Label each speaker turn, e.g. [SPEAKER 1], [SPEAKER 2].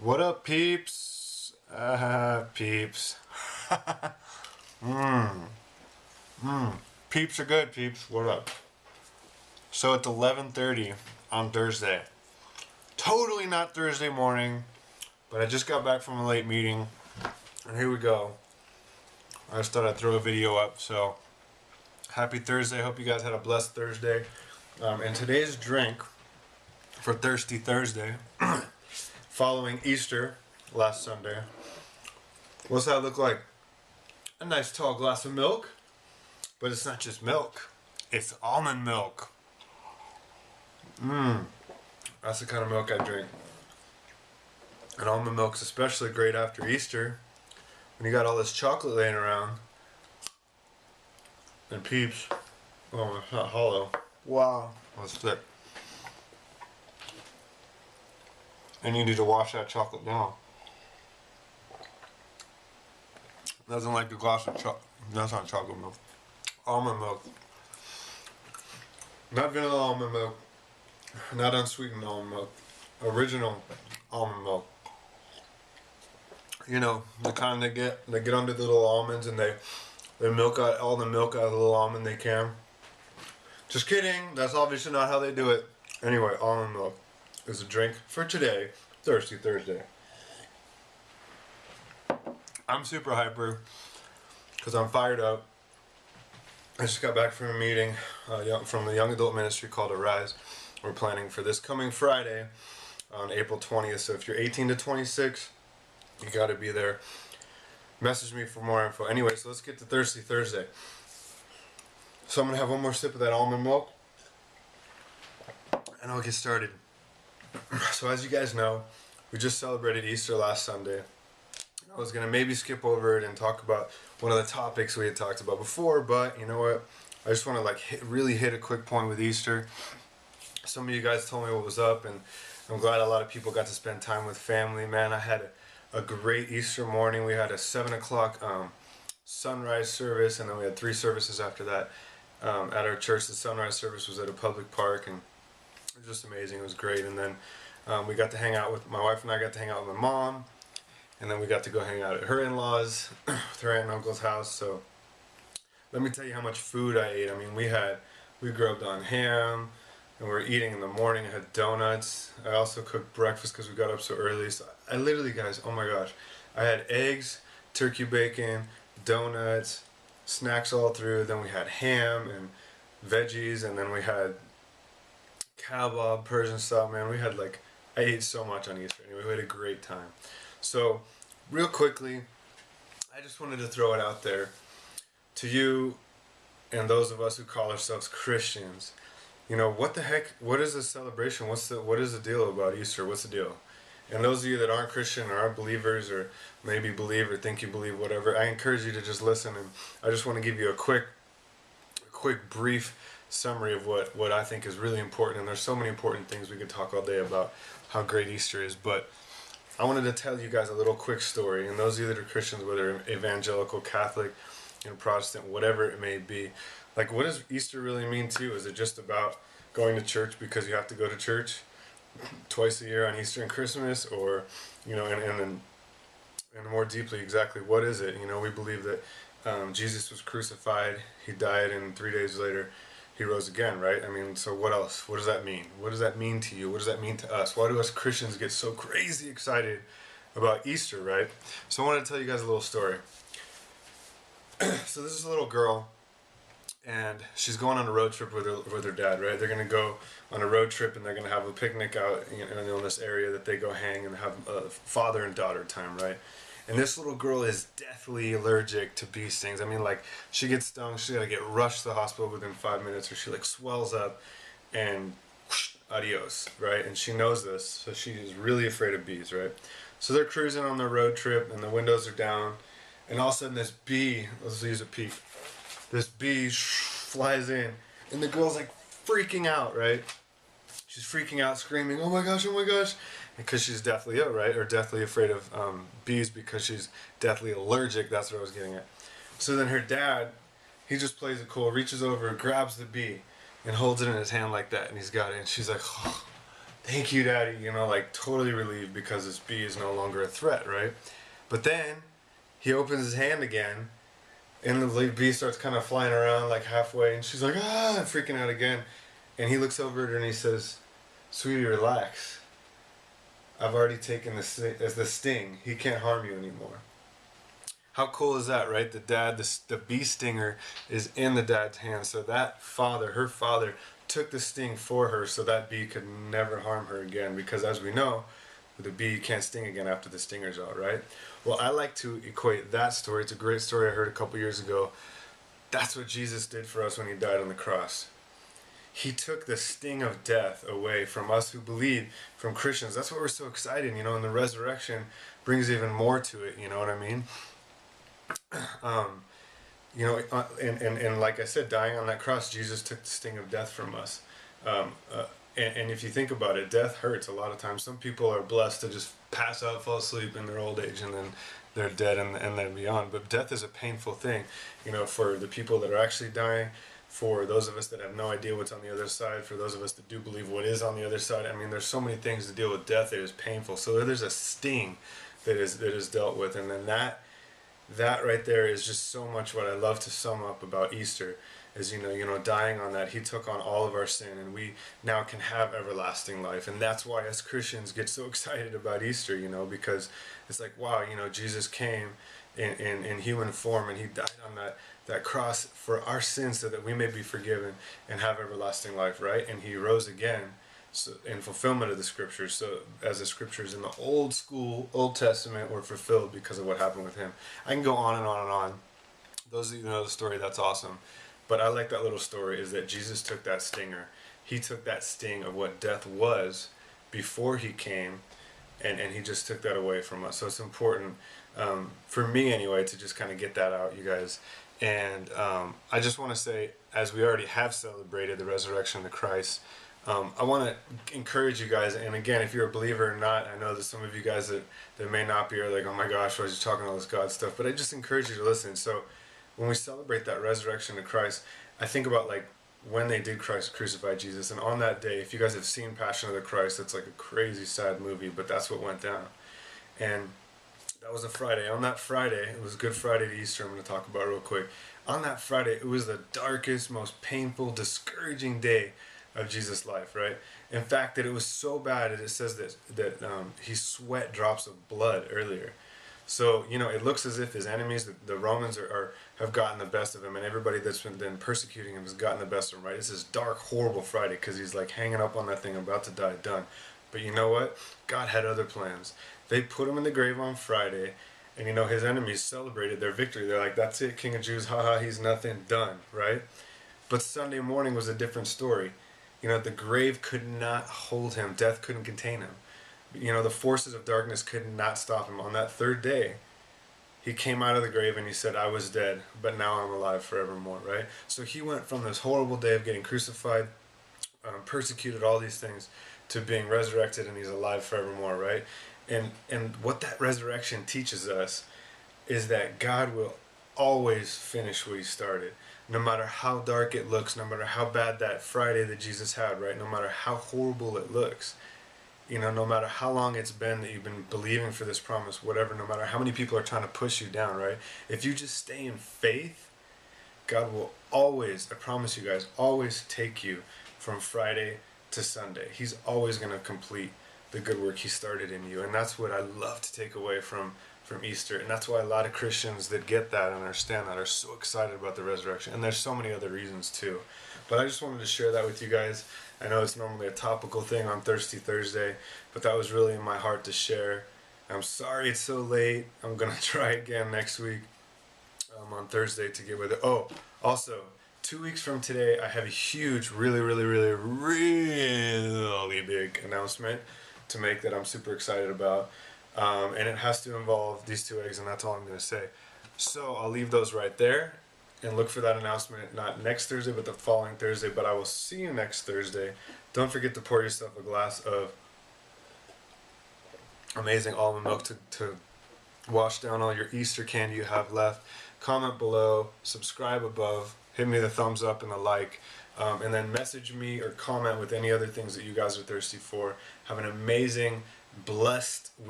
[SPEAKER 1] What up, peeps? Peeps. Peeps are good, peeps. What up? So it's 11:30 on Thursday. Totally not Thursday morning, but I just got back from a late meeting, and here we go. I just thought I'd throw a video up. So happy Thursday. Hope you guys had a blessed Thursday. And today's drink for Thirsty Thursday, following Easter last Sunday. What's that look like? A nice tall glass of milk, but it's not just milk, it's almond milk. That's the kind of milk I drink. And almond milk's especially great after Easter, when you got all this chocolate laying around. And peeps, oh, it's not hollow. Wow, that's thick. And you need to wash that chocolate down. Nothing like a glass of chocolate. That's not chocolate milk. Almond milk. Not vanilla almond milk. Not unsweetened almond milk. Original almond milk. You know, the kind they get under the little almonds and they milk out all the milk out of the little almond they can. Just kidding. That's obviously not how they do it. Anyway, almond milk is a drink for today, Thirsty Thursday. I'm super hyper because I'm fired up. I just got back from a meeting from the young adult ministry called Arise. We're planning for this coming Friday on April 20th. So if you're 18 to 26, you got to be there. Message me for more info. Anyway, so let's get to Thirsty Thursday. So I'm going to have one more sip of that almond milk, and I'll get started. So as you guys know, we just celebrated Easter last Sunday. I was going to maybe skip over it and talk about one of the topics we had talked about before, but you know what? I just want to really hit a quick point with Easter. Some of you guys told me what was up, and I'm glad a lot of people got to spend time with family. Man, I had a great Easter morning. We had a 7 o'clock sunrise service, and then we had 3 services after that at our church. The sunrise service was at a public park, and it was just amazing. It was great. And then we got to hang out with, my wife and I got to hang out with my mom, and then we got to go hang out at her in-laws, with her aunt and uncle's house. So let me tell you how much food I ate. I mean, we grilled on ham, and we were eating in the morning. I had donuts. I also cooked breakfast because we got up so early. So I literally, guys, oh my gosh, I had eggs, turkey bacon, donuts, snacks all through. Then we had ham and veggies, and then we had kebab, Persian style. Man, I ate so much on Easter. Anyway, we had a great time. So, real quickly, I just wanted to throw it out there to you and those of us who call ourselves Christians. You know, what the heck, what is this celebration? What is the deal about Easter? What's the deal? And those of you that aren't Christian or aren't believers or maybe believe or think you believe, whatever, I encourage you to just listen, and I just want to give you a quick brief summary of what I think is really important. And there's so many important things we could talk all day about how great Easter is, but I wanted to tell you guys a little quick story. And those of you that are Christians, whether evangelical, Catholic, Protestant, whatever it may be, like, what does Easter really mean to you? Is it just about going to church because you have to go to church twice a year on Easter and Christmas? Or, and more deeply, exactly what is it? We believe that Jesus was crucified, he died, and 3 days later he rose again, right? I mean, so what else? What does that mean? What does that mean to you? What does that mean to us? Why do us Christians get so crazy excited about Easter, right? So I wanted to tell you guys a little story. So this is a little girl, and she's going on a road trip with her dad, right? They're going to go on a road trip, and they're going to have a picnic out in this area that they go hang and have father and daughter time, right? And this little girl is deathly allergic to bee stings. I mean, she gets stung, she's got to get rushed to the hospital within 5 minutes, or she swells up, and whoosh, adios, right? And she knows this, so she is really afraid of bees, right? So they're cruising on their road trip, and the windows are down, and all of a sudden this bee, let's use a peek, this bee flies in, and the girl's freaking out, right? She's freaking out, screaming, oh my gosh, because she's deathly ill, right? Or deathly afraid of bees because she's deathly allergic. That's what I was getting at. So then her dad, he just plays it cool, reaches over, grabs the bee, and holds it in his hand like that, and he's got it, and she's like, oh, thank you, Daddy, like totally relieved because this bee is no longer a threat, right? But then he opens his hand again, and the bee starts kind of flying around like halfway, and she's like, ah, freaking out again. And he looks over at her and he says, sweetie, relax. I've already taken the sting. He can't harm you anymore. How cool is that, right? The bee stinger is in the dad's hand. So that father, her father, took the sting for her so that bee could never harm her again. Because as we know, the bee can't sting again after the stinger's out, right? Well, I like to equate that story. It's a great story I heard a couple years ago. That's what Jesus did for us when he died on the cross. He took the sting of death away from us who believe, from Christians. That's why we're so excited, and the resurrection brings even more to it, you know what I mean? And like I said, dying on that cross, Jesus took the sting of death from us. And if you think about it, death hurts a lot of times. Some people are blessed to just pass out, fall asleep in their old age, and then they're dead and then beyond. But death is a painful thing, for the people that are actually dying, for those of us that have no idea what's on the other side, for those of us that do believe what is on the other side. I mean, there's so many things to deal with death that is painful. So there's a sting that is dealt with, and then that right there is just so much what I love to sum up about Easter. Is dying on that, he took on all of our sin, and we now can have everlasting life. And that's why as Christians get so excited about Easter, because it's like, wow, Jesus came in human form, and he died on that cross for our sins so that we may be forgiven and have everlasting life, right? And he rose again, so in fulfillment of the scriptures, so as the scriptures in the Old Testament were fulfilled because of what happened with him. I can go on and on and on. Those of you who know the story, that's awesome. But I like that little story, is that Jesus took that stinger. He took that sting of what death was before he came, and he just took that away from us. So it's important, for me anyway, to just kind of get that out, you guys. And I just want to say, as we already have celebrated the resurrection of Christ, I want to encourage you guys, and again, if you're a believer or not, I know that some of you guys that may not be are like, oh my gosh, why is he talking all this God stuff? But I just encourage you to listen. So when we celebrate that resurrection of Christ, I think about like when they did crucify Jesus, and on that day, if you guys have seen Passion of the Christ, it's like a crazy sad movie, but that's what went down. And that was a Friday. On that Friday, it was Good Friday to Easter, I'm going to talk about real quick. On that Friday, it was the darkest, most painful, discouraging day of Jesus' life, right? In fact, that it was so bad that it says that he sweat drops of blood earlier. So, it looks as if his enemies, the Romans, have gotten the best of him, and everybody that's been persecuting him has gotten the best of him, right? It's this dark, horrible Friday because he's like hanging up on that thing, about to die, done. But you know what? God had other plans. They put him in the grave on Friday, and his enemies celebrated their victory. They're like, that's it, King of Jews, haha, he's nothing, done, right? But Sunday morning was a different story. The grave could not hold him. Death couldn't contain him. The forces of darkness could not stop him. On that third day, he came out of the grave and he said, I was dead, but now I'm alive forevermore, right? So he went from this horrible day of getting crucified, persecuted, all these things, to being resurrected, and he's alive forevermore, right? And what that resurrection teaches us is that God will always finish what he started. No matter how dark it looks, no matter how bad that Friday that Jesus had, right? No matter how horrible it looks, no matter how long it's been that you've been believing for this promise, whatever, no matter how many people are trying to push you down, right? If you just stay in faith, God will always, I promise you guys, always take you from Friday to Sunday. He's always going to complete the good work he started in you. And that's what I love to take away from Easter. And that's why a lot of Christians that get that and understand that are so excited about the resurrection. And there's so many other reasons too. But I just wanted to share that with you guys. I know it's normally a topical thing on Thirsty Thursday, but that was really in my heart to share. I'm sorry it's so late. I'm going to try again next week on Thursday to get with it. Oh, also, 2 weeks from today, I have a huge, really, really, really, really big announcement to make that I'm super excited about. And it has to involve these 2 eggs, and that's all I'm going to say. So I'll leave those right there and look for that announcement, not next Thursday, but the following Thursday. But I will see you next Thursday. Don't forget to pour yourself a glass of amazing almond milk to wash down all your Easter candy you have left. Comment below, subscribe above. hit me the thumbs up and the like. And then message me or comment with any other things that you guys are thirsty for. Have an amazing, blessed week.